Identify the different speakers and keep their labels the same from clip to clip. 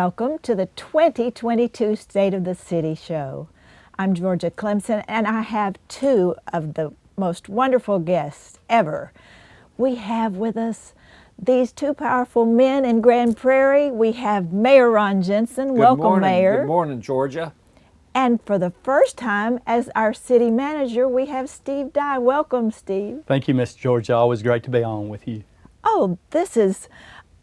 Speaker 1: Welcome to the 2022 State of the City show. I'm Georgia Clemson, and I have two of the most wonderful guests ever. We have with us these two powerful men in Grand Prairie. We have Mayor Ron Jensen. Welcome, Mayor.
Speaker 2: Good morning, Georgia.
Speaker 1: And for the first time as our city manager, we have Steve Dye. Welcome, Steve.
Speaker 3: Thank you, Miss Georgia. Always great to be on with you.
Speaker 1: Oh, this is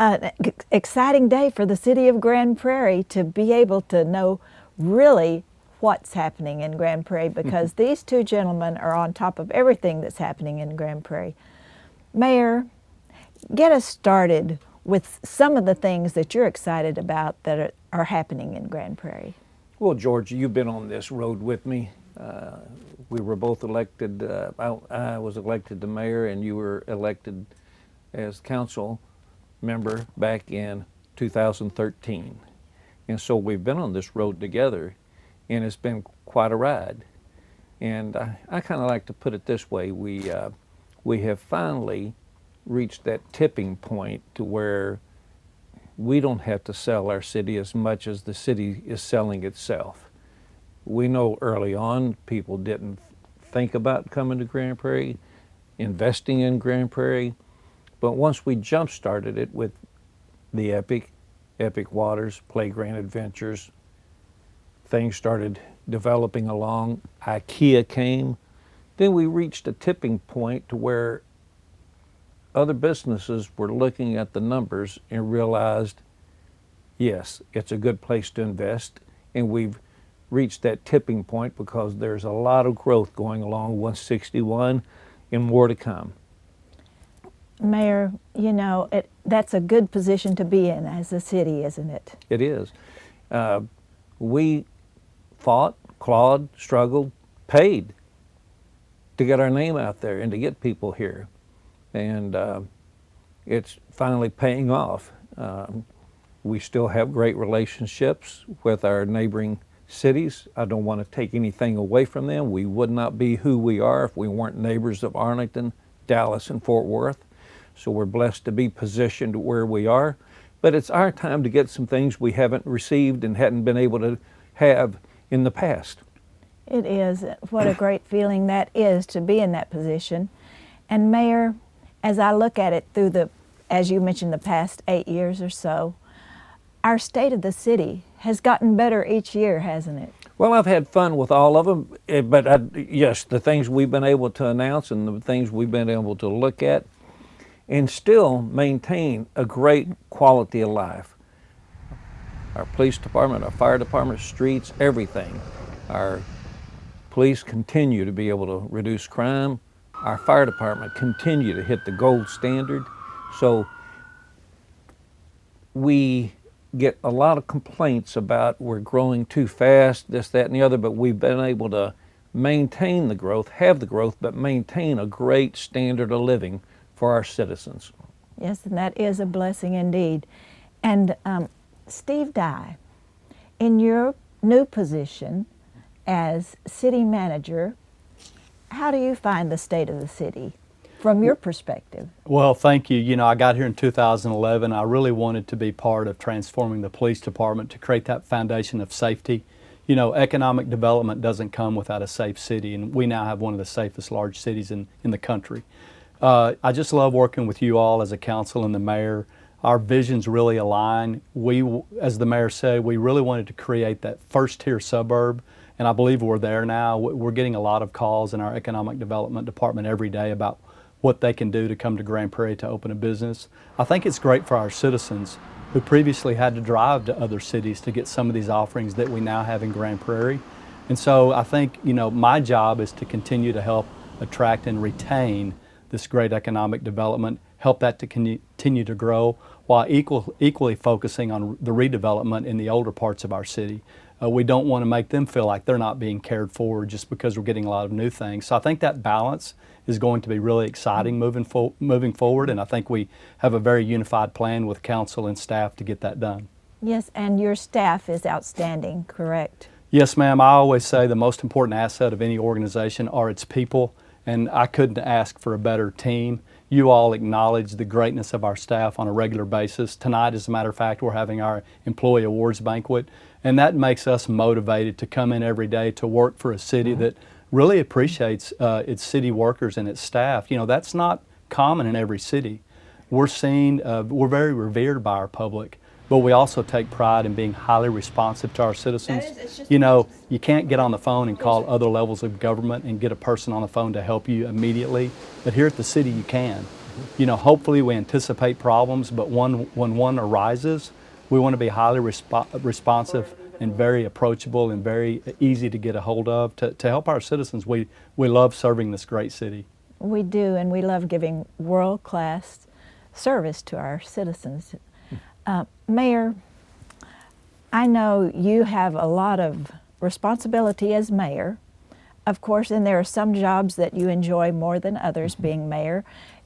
Speaker 1: an exciting day for the city of Grand Prairie to be able to know really what's happening in Grand Prairie, because these two gentlemen are on top of everything that's happening in Grand Prairie. Mayor, get us started with some of the things that you're excited about that are happening in Grand Prairie.
Speaker 2: Well, Georgia, you've been on this road with me. We were both elected. I was elected to mayor, and you were elected as council member back in 2013. And so we've been on this road together, and it's been quite a ride. And I kind of like to put it this way. We have finally reached that tipping point to where we don't have to sell our city as much as the city is selling itself. We know early on people didn't think about coming to Grand Prairie, investing in Grand Prairie, but once we jump-started it with the Epic Waters, Playground Adventures, things started developing along, IKEA came, then we reached a tipping point to where other businesses were looking at the numbers and realized, yes, it's a good place to invest, and we've reached that tipping point because there's a lot of growth going along 161 and more to come.
Speaker 1: Mayor, you know, that's a good position to be in as a city, isn't it?
Speaker 2: It is. We fought, clawed, struggled, paid to get our name out there and to get people here. And it's finally paying off. We still have great relationships with our neighboring cities. I don't want to take anything away from them. We would not be who we are if we weren't neighbors of Arlington, Dallas, and Fort Worth. So we're blessed to be positioned where we are. But it's our time to get some things we haven't received and hadn't been able to have in the past.
Speaker 1: It is. What a great feeling that is to be in that position. And Mayor, as I look at it through as you mentioned, the past 8 years or so, our state of the city has gotten better each year, hasn't it?
Speaker 2: Well, I've had fun with all of them, but yes, the things we've been able to announce and the things we've been able to look at and still maintain a great quality of life. Our police department, our fire department, streets, everything. Our police continue to be able to reduce crime. Our fire department continue to hit the gold standard. So we get a lot of complaints about we're growing too fast, this, that, and the other, but we've been able to maintain the growth, have the growth, but maintain a great standard of living for our citizens.
Speaker 1: Yes, and that is a blessing indeed. And Steve Dye, in your new position as city manager, how do you find the state of the city from your perspective?
Speaker 3: Well, thank you. You know, I got here in 2011. I really wanted to be part of transforming the police department to create that foundation of safety. You know, economic development doesn't come without a safe city, and we now have one of the safest large cities in the country. I just love working with you all as a council and the mayor. Our visions really align. We, as the mayor said, we really wanted to create that first-tier suburb, and I believe we're there now. We're getting a lot of calls in our economic development department every day about what they can do to come to Grand Prairie to open a business. I think it's great for our citizens who previously had to drive to other cities to get some of these offerings that we now have in Grand Prairie. And so I think, you know, my job is to continue to help attract and retain this great economic development, help that to continue to grow, while equally focusing on the redevelopment in the older parts of our city. We don't want to make them feel like they're not being cared for just because we're getting a lot of new things. So I think that balance is going to be really exciting moving forward, and I think we have a very unified plan with council and staff to get that done.
Speaker 1: Yes, and your staff is outstanding, correct?
Speaker 3: Yes, ma'am. I always say the most important asset of any organization are its people, and I couldn't ask for a better team. you all acknowledge the greatness of our staff on a regular basis. Tonight, as a matter of fact, we're having our employee awards banquet, and that makes us motivated to come in every day to work for a city that really appreciates its city workers and its staff. You know, that's not common in every city. We're seen, we're very revered by our public, but we also take pride in being highly responsive to our citizens. You know, you can't get on the phone and call other levels of government and get a person on the phone to help you immediately, but here at the city you can. You know, hopefully we anticipate problems, but when one arises, we want to be highly responsive and very approachable and very easy to get a hold of to help our citizens. We love serving this great city.
Speaker 1: We do, and we love giving world-class service to our citizens. Mayor, I know you have a lot of responsibility as mayor, of course, and there are some jobs that you enjoy more than others being mayor.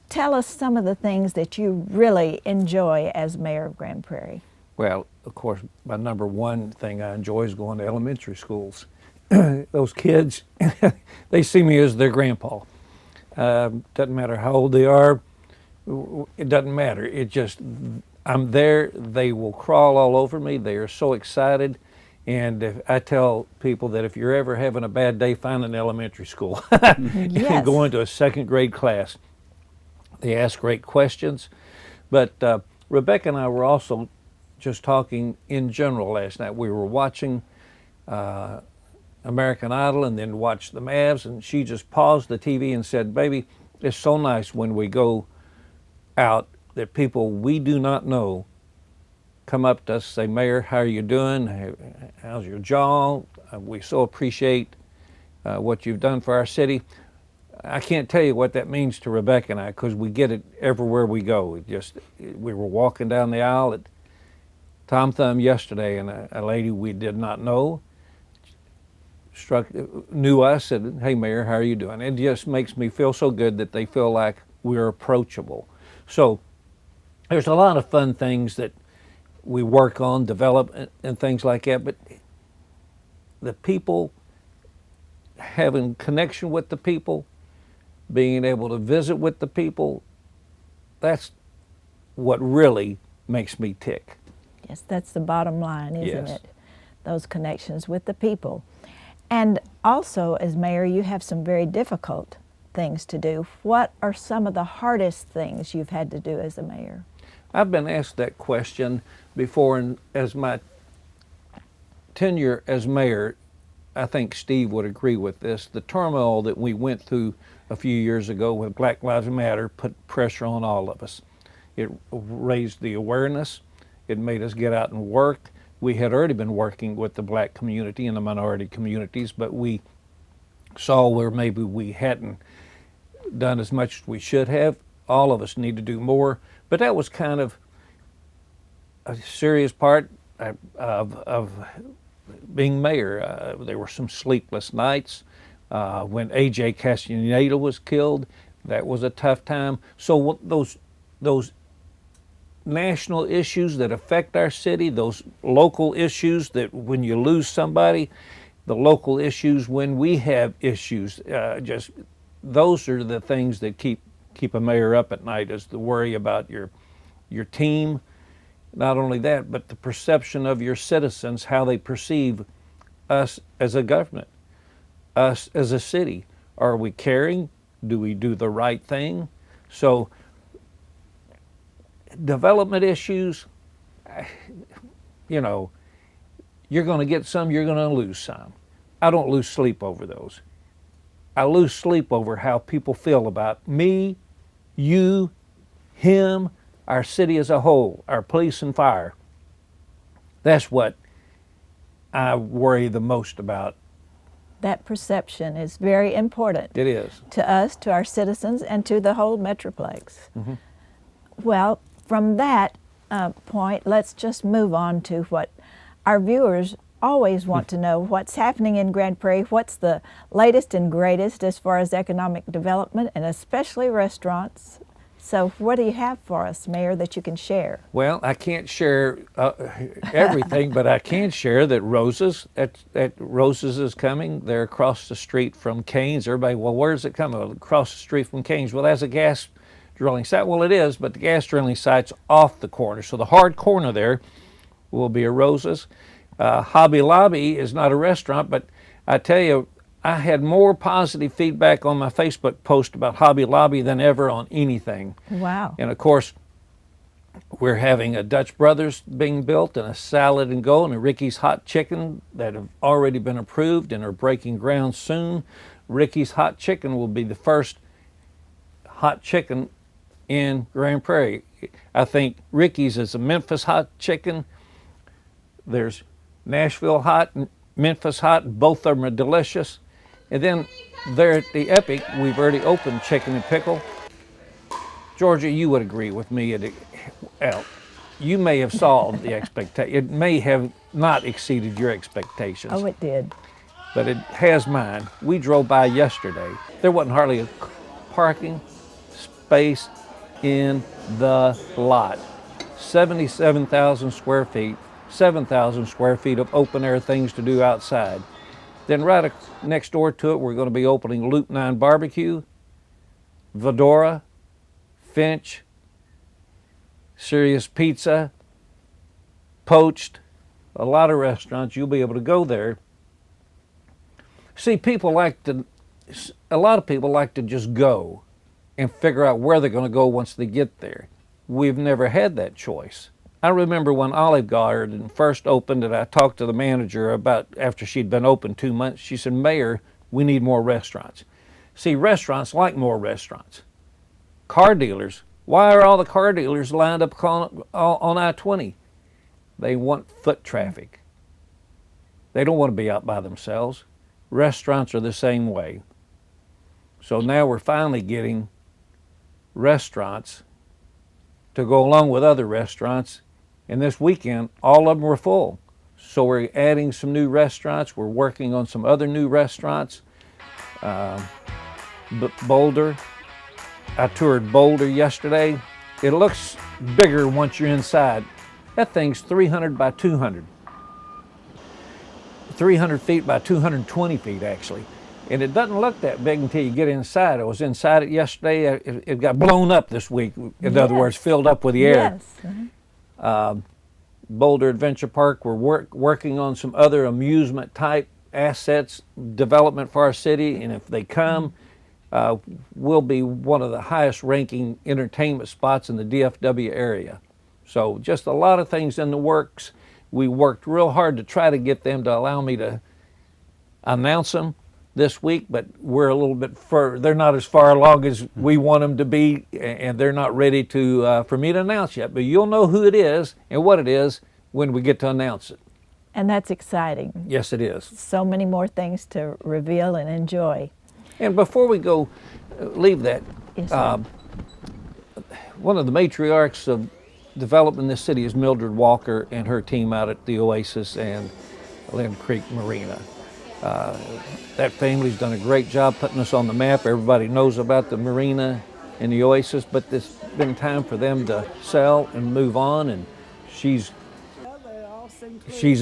Speaker 1: Tell us some of the things that you really enjoy as mayor of Grand Prairie.
Speaker 2: Well, of course, my number one thing I enjoy is going to elementary schools. Those kids, they see me as their grandpa. Doesn't matter how old they are, it doesn't matter. It just, I'm there, they will crawl all over me. They are so excited. And I tell people that if you're ever having a bad day, find an elementary school.
Speaker 1: Yes.
Speaker 2: And go into a second grade class. They ask great questions. But Rebecca and I were also just talking in general last night. We were watching American Idol and then watched the Mavs, and she just paused the TV and said, "Baby, it's so nice when we go out that people we do not know come up to us, say, Mayor, how are you doing? How's your job? We so appreciate what you've done for our city." I can't tell you what that means to Rebecca and I, because we get it everywhere we go. We were walking down the aisle at Tom Thumb yesterday, and a lady we did not know knew us, said, "Hey, Mayor, how are you doing?" It just makes me feel so good that they feel like we're approachable. So there's a lot of fun things that we work on, develop, and things like that, but the people, having connection with the people, being able to visit with the people, that's what really makes me tick.
Speaker 1: Yes, that's the bottom line, isn't
Speaker 2: Yes.
Speaker 1: it? Those connections with the people. And also, as mayor, you have some very difficult things to do. What are some of the hardest things you've had to do as a mayor?
Speaker 2: I've been asked that question before, and as my tenure as mayor, I think Steve would agree with this. The turmoil that we went through a few years ago with Black Lives Matter put pressure on all of us. It raised the awareness. It made us get out and work. We had already been working with the black community and the minority communities, but we saw where maybe we hadn't done as much as we should have. All of us need to do more, but that was kind of a serious part of being mayor. There were some sleepless nights. When A.J. Castaneda was killed, that was a tough time. So those national issues that affect our city, those local issues that when you lose somebody, the local issues when we have issues, just those are the things that keep a mayor up at night, is the worry about your team. Not only that, but the perception of your citizens, how they perceive us as a government, us as a city. Are we caring? Do we do the right thing? So development issues, you know, you're going to get some, you're going to lose some. I don't lose sleep over those. I lose sleep over how people feel about me, you, him, our city as a whole, our police and fire. That's what I worry the most about.
Speaker 1: That perception is very important.
Speaker 2: It is.
Speaker 1: To us, to our citizens, and to the whole Metroplex.
Speaker 2: Mm-hmm.
Speaker 1: Well, from that point, let's just move on to what our viewers always want to know: what's happening in Grand Prairie, what's the latest and greatest as far as economic development, and especially restaurants. So what do you have for us, Mayor, that you can share?
Speaker 2: Well, I can't share everything, but I can share that Roses is coming. They're across the street from Canes. Everybody, well, where's it coming? Across the street from Canes. Well, that's a gas drilling site. Well, it is, but the gas drilling site's off the corner. So the hard corner there will be a Rosa's. Hobby Lobby is not a restaurant, but I tell you, I had more positive feedback on my Facebook post about Hobby Lobby than ever on anything.
Speaker 1: Wow.
Speaker 2: And of course, we're having a Dutch Brothers being built, and a Salad and Go, and a Ricky's Hot Chicken that have already been approved and are breaking ground soon. Ricky's Hot Chicken will be the first hot chicken in Grand Prairie. I think Ricky's is a Memphis Hot Chicken. There's Nashville Hot and Memphis Hot. Both of them are delicious. And then there at the Epic, we've already opened Chicken and Pickle. Georgia, you would agree with me. You may have solved the expectation. It may have not exceeded your expectations.
Speaker 1: Oh, it did.
Speaker 2: But it has mine. We drove by yesterday. There wasn't hardly a parking space in the lot. 77,000 square feet, 7,000 square feet of open air things to do outside. Then right next door to it, we're going to be opening Loop 9 Barbecue, Vedora, Finch, Serious Pizza, Poached, a lot of restaurants. You'll be able to go there. See, a lot of people like to just go and figure out where they're going to go once they get there. We've never had that choice. I remember when Olive Garden first opened, and I talked to the manager about after she'd been open 2 months. She said, "Mayor, we need more restaurants." See, restaurants like more restaurants. Car dealers, why are all the car dealers lined up on I-20? They want foot traffic. They don't want to be out by themselves. Restaurants are the same way. So now we're finally getting restaurants to go along with other restaurants. And this weekend, all of them were full. So we're adding some new restaurants. We're working on some other new restaurants. Boulder, I toured Boulder yesterday. It looks bigger once you're inside. That thing's 300 by 200. 300 feet by 220 feet, actually. And it doesn't look that big until you get inside. I was inside it yesterday. It got blown up this week. In other words, filled up with the air.
Speaker 1: Yes.
Speaker 2: Boulder Adventure Park, we're working on some other amusement type assets, development for our city. And if they come, we'll be one of the highest ranking entertainment spots in the DFW area. So just a lot of things in the works. We worked real hard to try to get them to allow me to announce them this week, but we're a little bit further. They're not as far along as we want them to be, and they're not ready to for me to announce yet. But you'll know who it is and what it is when we get to announce it.
Speaker 1: And that's exciting.
Speaker 2: Yes, it is.
Speaker 1: So many more things to reveal and enjoy.
Speaker 2: And before we go, leave that.
Speaker 1: Yes, sir.
Speaker 2: One of the matriarchs of development in this city is Mildred Walker and her team out at the Oasis and Lynn Creek Marina. That family's done a great job putting us on the map. Everybody knows about the marina and the Oasis, but it's been time for them to sell and move on. And she's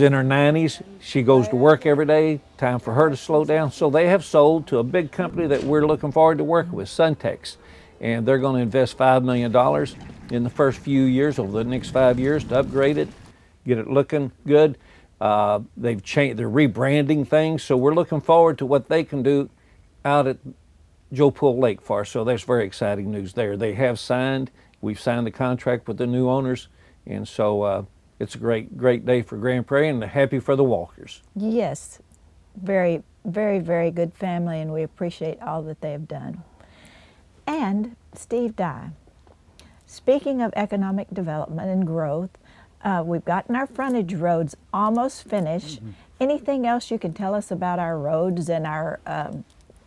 Speaker 2: in her 90s. She goes to work every day. Time for her to slow down. So they have sold to a big company that we're looking forward to working with, Suntex. And they're going to invest $5 million in the first few years, over the next 5 years, to upgrade it, get it looking good. They've changed, they're rebranding things, so we're looking forward to what they can do out at Joe Pool Lake for us. So that's very exciting news there. They have signed, we've signed the contract with the new owners, and so it's a great day for Grand Prairie, and happy for the Walkers.
Speaker 1: Yes, very, very, very good family, and we appreciate all that they have done. And Steve Dye, speaking of economic development and growth, we've gotten our frontage roads almost finished. Mm-hmm. Anything else you can tell us about our roads and our,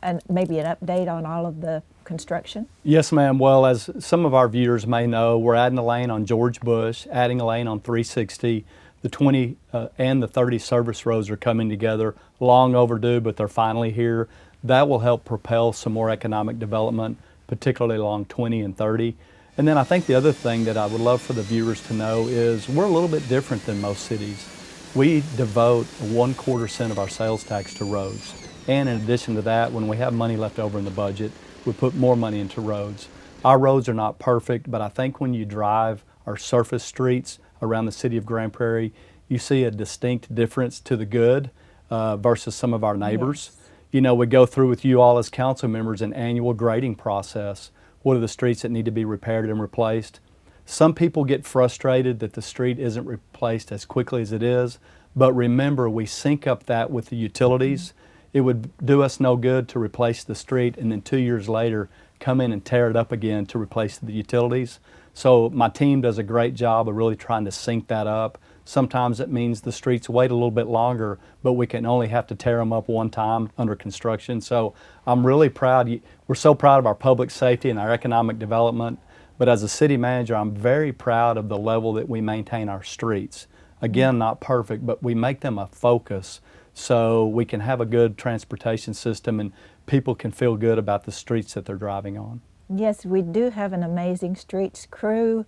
Speaker 1: and maybe an update on all of the construction?
Speaker 3: Yes, ma'am. Well, as some of our viewers may know, we're adding a lane on George Bush, adding a lane on 360. The 20 and the 30 service roads are coming together, long overdue, but they're finally here. That will help propel some more economic development, particularly along 20 and 30. And then I think the other thing that I would love for the viewers to know is we're a little bit different than most cities. We devote 1/4% of our sales tax to roads. And in addition to that, when we have money left over in the budget, we put more money into roads. Our roads are not perfect, but I think when you drive our surface streets around the city of Grand Prairie, you see a distinct difference to the good versus some of our neighbors.
Speaker 1: Yes.
Speaker 3: You know, we go through with you all as council members an annual grading process. What are the streets that need to be repaired and replaced? Some people get frustrated that the street isn't replaced as quickly as it is, but remember, we sync up that with the utilities. It would do us no good to replace the street and then 2 years later come in and tear it up again to replace the utilities. So my team does a great job of really trying to sync that up. Sometimes it means the streets wait a little bit longer, but we can only have to tear them up one time under construction. So I'm really proud. We're so proud of our public safety and our economic development. But as a city manager, I'm very proud of the level that we maintain our streets. Again, not perfect, but we make them a focus so we can have a good transportation system and people can feel good about the streets that they're driving on.
Speaker 1: Yes, we do have an amazing streets crew,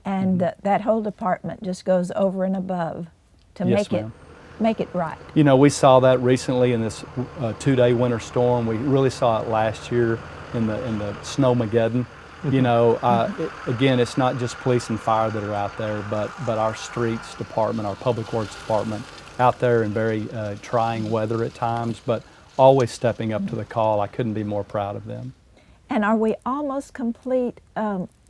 Speaker 1: and that whole department just goes over and above to
Speaker 3: Yes,
Speaker 1: make it right.
Speaker 3: You know, we saw that recently in this 2-day winter storm. We really saw it last year in the Snowmageddon. You know, again, it's not just police and fire that are out there, but our streets department, our public works department, out there in very trying weather at times, but always stepping up to the call. I couldn't be more proud of them.
Speaker 1: And are we almost complete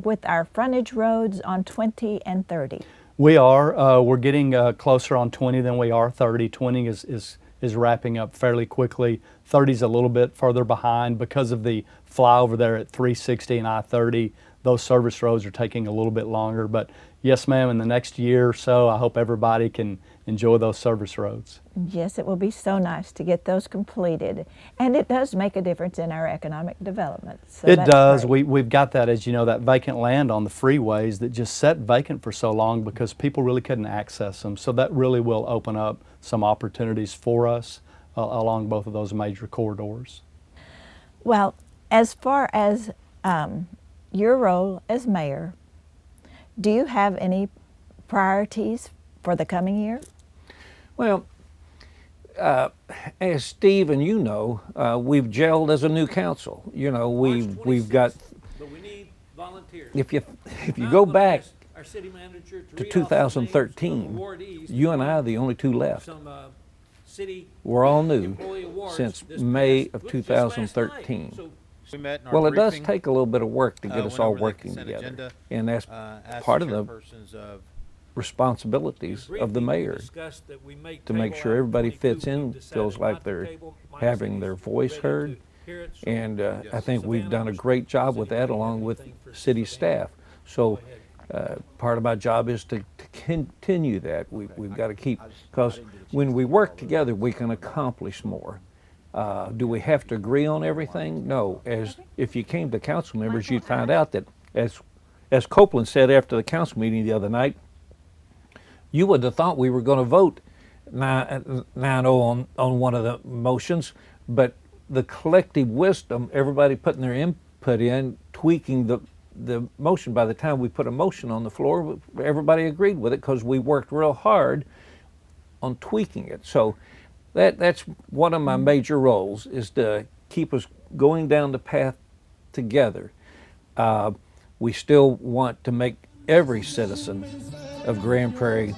Speaker 1: with our frontage roads on 20 and 30?
Speaker 3: We are. We're getting closer on 20 than we are 30. 20 is wrapping up fairly quickly. 30 is a little bit further behind because of the flyover there at 360 and I-30. Those service roads are taking a little bit longer. But yes, ma'am, in the next year or so, I hope everybody can enjoy those service roads.
Speaker 1: Yes, it will be so nice to get those completed. And it does make a difference in our economic development. So
Speaker 3: It
Speaker 1: that's
Speaker 3: does.
Speaker 1: great.
Speaker 3: We've got that, as you know, that vacant land on the freeways that just sat vacant for so long because people really couldn't access them. So that really will open up some opportunities for us along both of those major corridors.
Speaker 1: Well, as far as your role as mayor, do you have any priorities for the coming year?
Speaker 2: Well, as Steve and you know, we've gelled as a new council. You know, we've got.
Speaker 4: But we need volunteers.
Speaker 2: If you go back
Speaker 4: Our city manager
Speaker 2: to 2013, you and I are the only two left.
Speaker 4: Some city
Speaker 2: We're all new
Speaker 4: employee awards
Speaker 2: since
Speaker 4: this
Speaker 2: May
Speaker 4: past-
Speaker 2: of
Speaker 4: just last night.
Speaker 2: 2013.
Speaker 4: So
Speaker 5: We met in our
Speaker 2: Well, it does
Speaker 5: briefing,
Speaker 2: take a little bit of work to get us
Speaker 5: went
Speaker 2: all
Speaker 5: over the
Speaker 2: working
Speaker 5: consent
Speaker 2: together,
Speaker 5: agenda,
Speaker 2: and that's
Speaker 5: asked
Speaker 2: part
Speaker 5: the
Speaker 2: of the
Speaker 5: chairpersons of
Speaker 2: responsibilities of the mayor to make sure everybody fits in, feels like they're having their voice heard. And I think we've done a great job with that along with city staff. So part of my job is to continue that. We've got to keep, because when we work together, we can accomplish more. Do we have to agree on everything? No. As if you came to council members, you'd find out that, as Copeland said after the council meeting the other night, you would have thought we were going to vote 9-0 on one of the motions, but the collective wisdom, everybody putting their input in, tweaking the motion. By the time we put a motion on the floor, everybody agreed with it because we worked real hard on tweaking it. So that's one of my major roles, is to keep us going down the path together. We still want to make every citizen of Grand Prairie,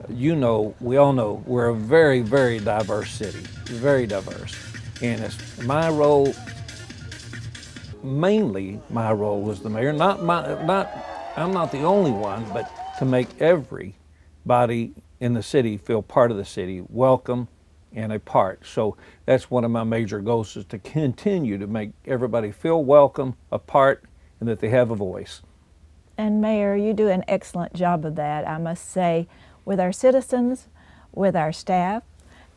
Speaker 2: you know, we all know we're a very, very diverse city, very diverse. And it's my role, mainly my role as the mayor, I'm not the only one, but to make everybody in the city feel part of the city, welcome and a part. So that's one of my major goals, is to continue to make everybody feel welcome, a part, and that they have a voice.
Speaker 1: And Mayor, you do an excellent job of that, I must say, with our citizens, with our staff,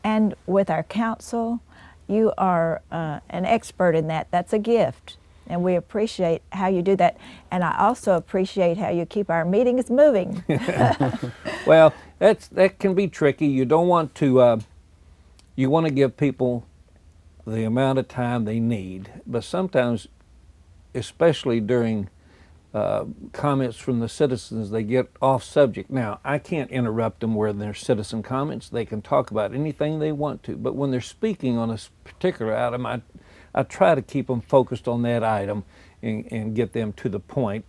Speaker 1: and with our council. You are an expert in that. That's a gift, and we appreciate how you do that. And I also appreciate how you keep our meetings moving.
Speaker 2: Well, that can be tricky. You don't want to, you want to give people the amount of time they need, but sometimes, especially during comments from the citizens, they get off subject. Now, I can't interrupt them where there's citizen comments. They can talk about anything they want to, but when they're speaking on a particular item, I try to keep them focused on that item and get them to the point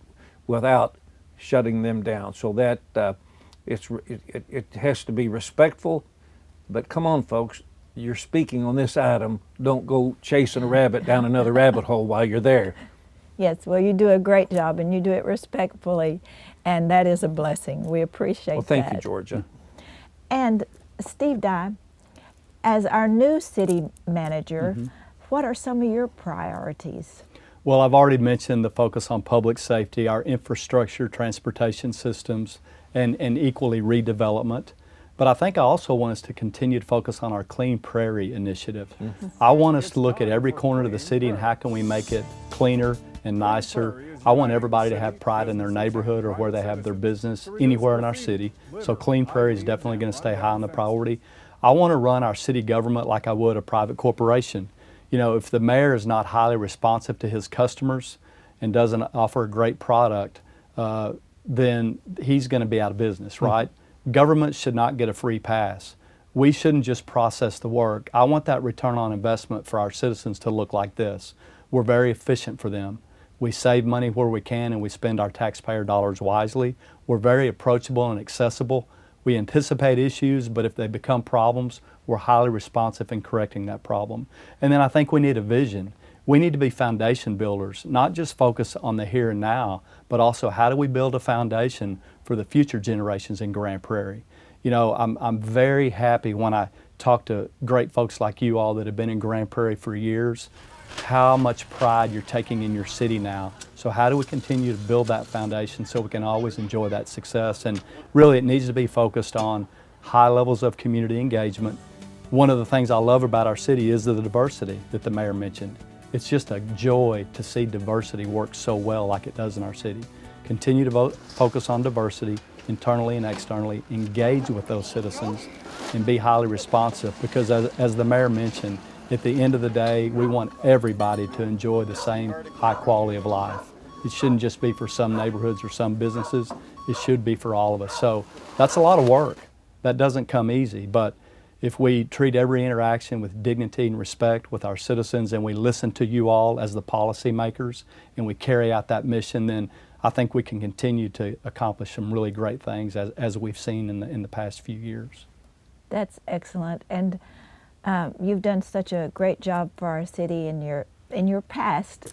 Speaker 2: without shutting them down. So that it has to be respectful. But come on, folks, you're speaking on this item. Don't go chasing a rabbit down another rabbit hole while you're there.
Speaker 1: Yes, well, you do a great job, and you do it respectfully, and that is a blessing. We appreciate that.
Speaker 2: Well, thank you, Georgia.
Speaker 1: And Steve Dye, as our new city manager, what are some of your priorities?
Speaker 3: Well, I've already mentioned the focus on public safety, our infrastructure, transportation systems, and equally redevelopment. But I think I also want us to continue to focus on our Clean Prairie initiative. I want us to look at every corner of the city and how can we make it cleaner and nicer. I want everybody to have pride in their neighborhood or where they have their business anywhere in our city. So Clean Prairie is definitely going to stay high on the priority. I want to run our city government like I would a private corporation. You know, if the mayor is not highly responsive to his customers and doesn't offer a great product, then he's going to be out of business, right? Government should not get a free pass. We shouldn't just process the work. I want that return on investment for our citizens to look like this. We're very efficient for them. We save money where we can and we spend our taxpayer dollars wisely. We're very approachable and accessible. We anticipate issues, but if they become problems, we're highly responsive in correcting that problem. And then I think we need a vision. We need to be foundation builders, not just focus on the here and now, but also how do we build a foundation for the future generations in Grand Prairie. You know, I'm very happy when I talk to great folks like you all that have been in Grand Prairie for years, how much pride you're taking in your city now. So how do we continue to build that foundation so we can always enjoy that success? And really it needs to be focused on high levels of community engagement. One of the things I love about our city is the diversity that the mayor mentioned. It's just a joy to see diversity work so well like it does in our city. Continue to focus on diversity internally and externally, engage with those citizens, and be highly responsive because as the mayor mentioned, at the end of the day, we want everybody to enjoy the same high quality of life. It shouldn't just be for some neighborhoods or some businesses, it should be for all of us. So that's a lot of work. That doesn't come easy, but if we treat every interaction with dignity and respect with our citizens and we listen to you all as the policymakers and we carry out that mission, then I think we can continue to accomplish some really great things as we've seen in the past few years.
Speaker 1: That's excellent. And you've done such a great job for our city in your past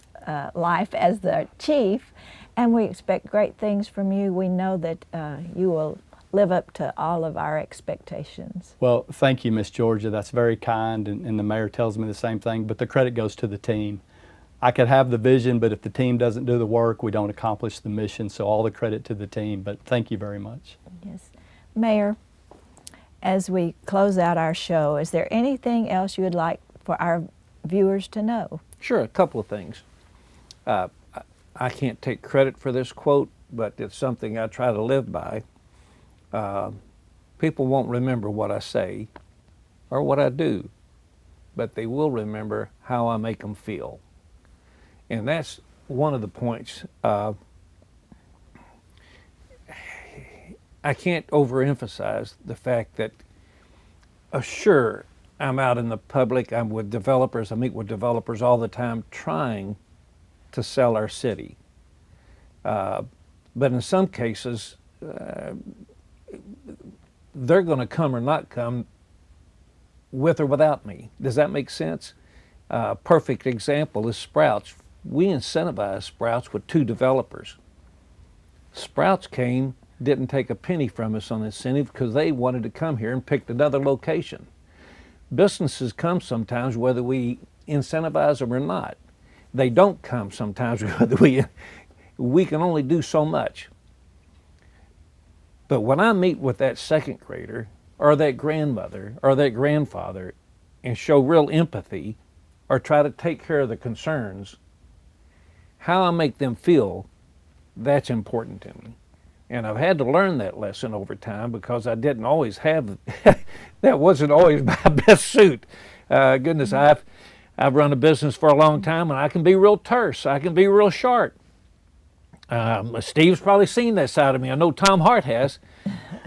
Speaker 1: life as the chief, and we expect great things from you. We know that you will live up to all of our expectations.
Speaker 3: Well, thank you, Miss Georgia. That's very kind, and the mayor tells me the same thing, but the credit goes to the team. I could have the vision, but if the team doesn't do the work, we don't accomplish the mission, so all the credit to the team, but thank you very much.
Speaker 1: Yes. Mayor, as we close out our show, is there anything else you would like for our viewers to know?
Speaker 2: Sure, a couple of things. I can't take credit for this quote, but it's something I try to live by. People won't remember what I say or what I do, but they will remember how I make them feel. And that's one of the points. I can't overemphasize the fact that, sure, I'm out in the public, I'm with developers, I meet with developers all the time trying to sell our city. But in some cases, they're going to come or not come with or without me. Does that make sense? Perfect example is Sprouts. We incentivized Sprouts with 2 developers. Sprouts came, didn't take a penny from us on incentive because they wanted to come here and picked another location. Businesses come sometimes whether we incentivize them or not. They don't come sometimes whether we can only do so much. But when I meet with that second grader or that grandmother or that grandfather and show real empathy or try to take care of the concerns, how I make them feel, that's important to me. And I've had to learn that lesson over time because I didn't always have, that wasn't always my best suit. Goodness, I've run a business for a long time and I can be real terse, I can be real sharp. Steve's probably seen that side of me. I know Tom Hart has,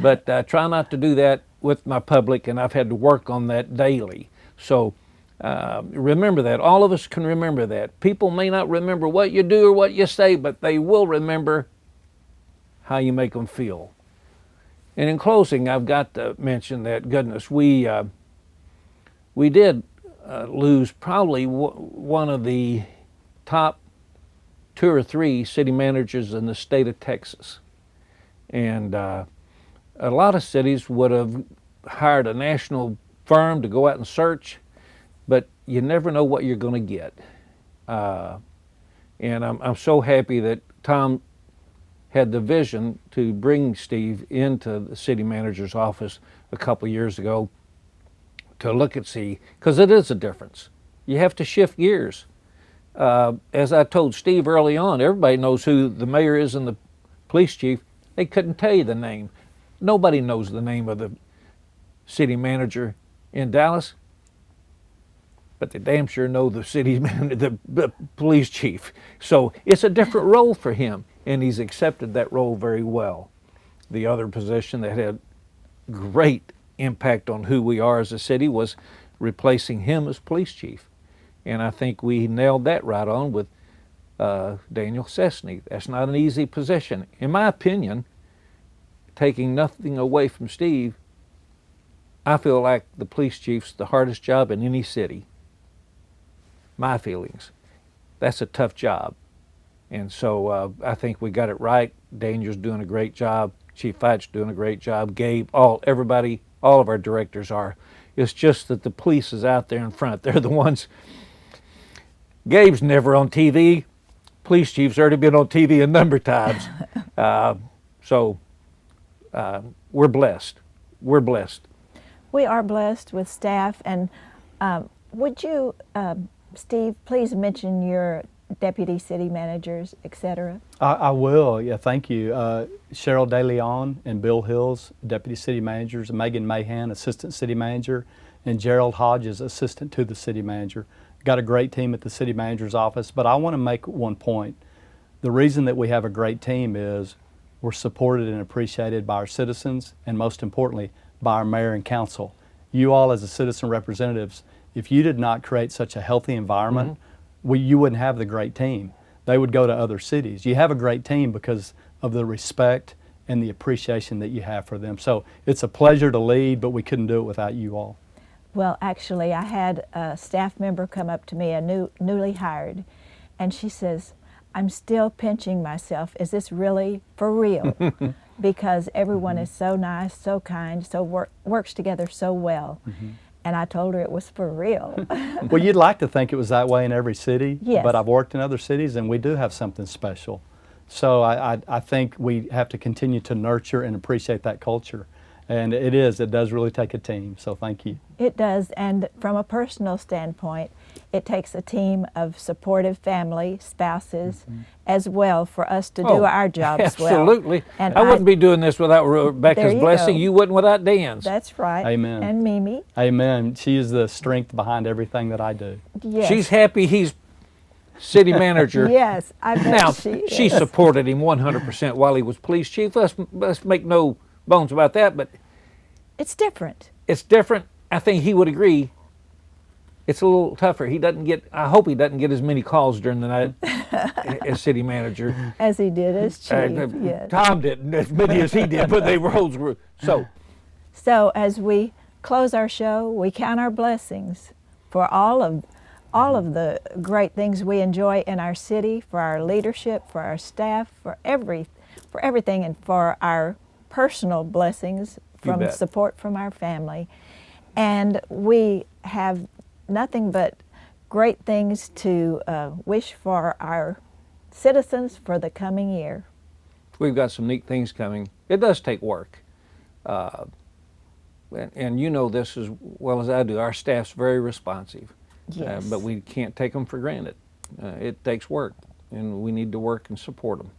Speaker 2: but I try not to do that with my public, and I've had to work on that daily. So Remember that. All of us can remember that. People may not remember what you do or what you say, but they will remember how you make them feel. And in closing, I've got to mention that, goodness, we did lose probably one of the top 2 or 3 city managers in the state of Texas. And a lot of cities would have hired a national firm to go out and search, but you never know what you're going to get. And I'm so happy that Tom had the vision to bring Steve into the city manager's office a couple years ago to look at see, because it is a difference. You have to shift gears. As I told Steve early on, everybody knows who the mayor is and the police chief. They couldn't tell you the name. Nobody knows the name of the city manager in Dallas, but they damn sure know the city manager, the police chief. So it's a different role for him, and he's accepted that role very well. The other position that had great impact on who we are as a city was replacing him as police chief. And I think we nailed that right on with Daniel Cessny. That's not an easy position. In my opinion, taking nothing away from Steve, I feel like the police chief's the hardest job in any city. My feelings. That's a tough job. And so I think we got it right. Daniel's doing a great job. Chief Fight's doing a great job. Gabe, everybody, all of our directors are. It's just that the police is out there in front. They're the ones. Gabe's never on TV. Police chief's already been on TV a number of times. So we're blessed. We're blessed.
Speaker 1: We are blessed with staff. And would you, Steve, please mention your deputy city managers, etc.?
Speaker 3: I will, yeah, thank you. Cheryl DeLeon and Bill Hills, deputy city managers, Megan Mahan, assistant city manager, and Gerald Hodges, assistant to the city manager. Got a great team at the city manager's office, but I want to make one point. The reason that we have a great team is we're supported and appreciated by our citizens, and most importantly, by our mayor and council. You all as the citizen representatives, if you did not create such a healthy environment, you wouldn't have the great team. They would go to other cities. You have a great team because of the respect and the appreciation that you have for them. So it's a pleasure to lead, but we couldn't do it without you all.
Speaker 1: Well, actually, I had a staff member come up to me, newly hired, and she says, I'm still pinching myself. Is this really for real? Because everyone is so nice, so kind, so works together so well. And I told her it was for real.
Speaker 3: Well, you'd like to think it was that way in every city,
Speaker 1: yes.
Speaker 3: But I've worked in other cities and we do have something special. So I think we have to continue to nurture and appreciate that culture. And it does really take a team, so thank you.
Speaker 1: It does, and from a personal standpoint, it takes a team of supportive family, spouses, as well for us to do our jobs well.
Speaker 2: Absolutely.
Speaker 1: And
Speaker 2: I wouldn't be doing this without Rebecca's blessing.
Speaker 1: Go.
Speaker 2: You wouldn't without Dan's.
Speaker 1: That's right.
Speaker 3: Amen.
Speaker 1: And Mimi.
Speaker 3: Amen. She is the strength behind everything that I do.
Speaker 1: Yes.
Speaker 2: She's happy he's city manager.
Speaker 1: Yes, I bet
Speaker 2: Now,
Speaker 1: she is.
Speaker 2: supported him 100% while he was police chief. Let's make no bones about that, but
Speaker 1: It's different.
Speaker 2: it's different. I think he would agree. It's a little tougher. I hope he doesn't get as many calls during the night as city manager.
Speaker 1: As he did as chief, yes.
Speaker 2: Tom didn't as many as he did, but they roles were so.
Speaker 1: So as we close our show, we count our blessings for all of the great things we enjoy in our city, for our leadership, for our staff, for everything, and for our personal blessings from
Speaker 2: bet.
Speaker 1: support from our family. And we have nothing but great things to wish for our citizens for the coming year.
Speaker 2: We've got some neat things coming. It does take work. And you know this as well as I do. Our staff's very responsive.
Speaker 1: Yes.
Speaker 2: But we can't take them for granted. It takes work, and we need to work and support them.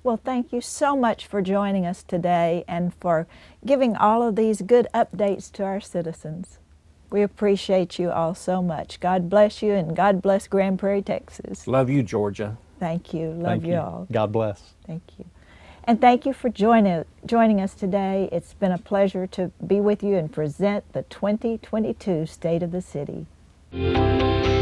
Speaker 1: Well, thank you so much for joining us today and for giving all of these good updates to our citizens. We appreciate you all so much. God bless you, and God bless Grand Prairie, Texas.
Speaker 2: Love you, Georgia.
Speaker 1: Thank you. Love
Speaker 3: Thank
Speaker 1: you all.
Speaker 3: God bless.
Speaker 1: Thank you. And thank you for joining us today. It's been a pleasure to be with you and present the 2022 State of the City.
Speaker 4: Thank you.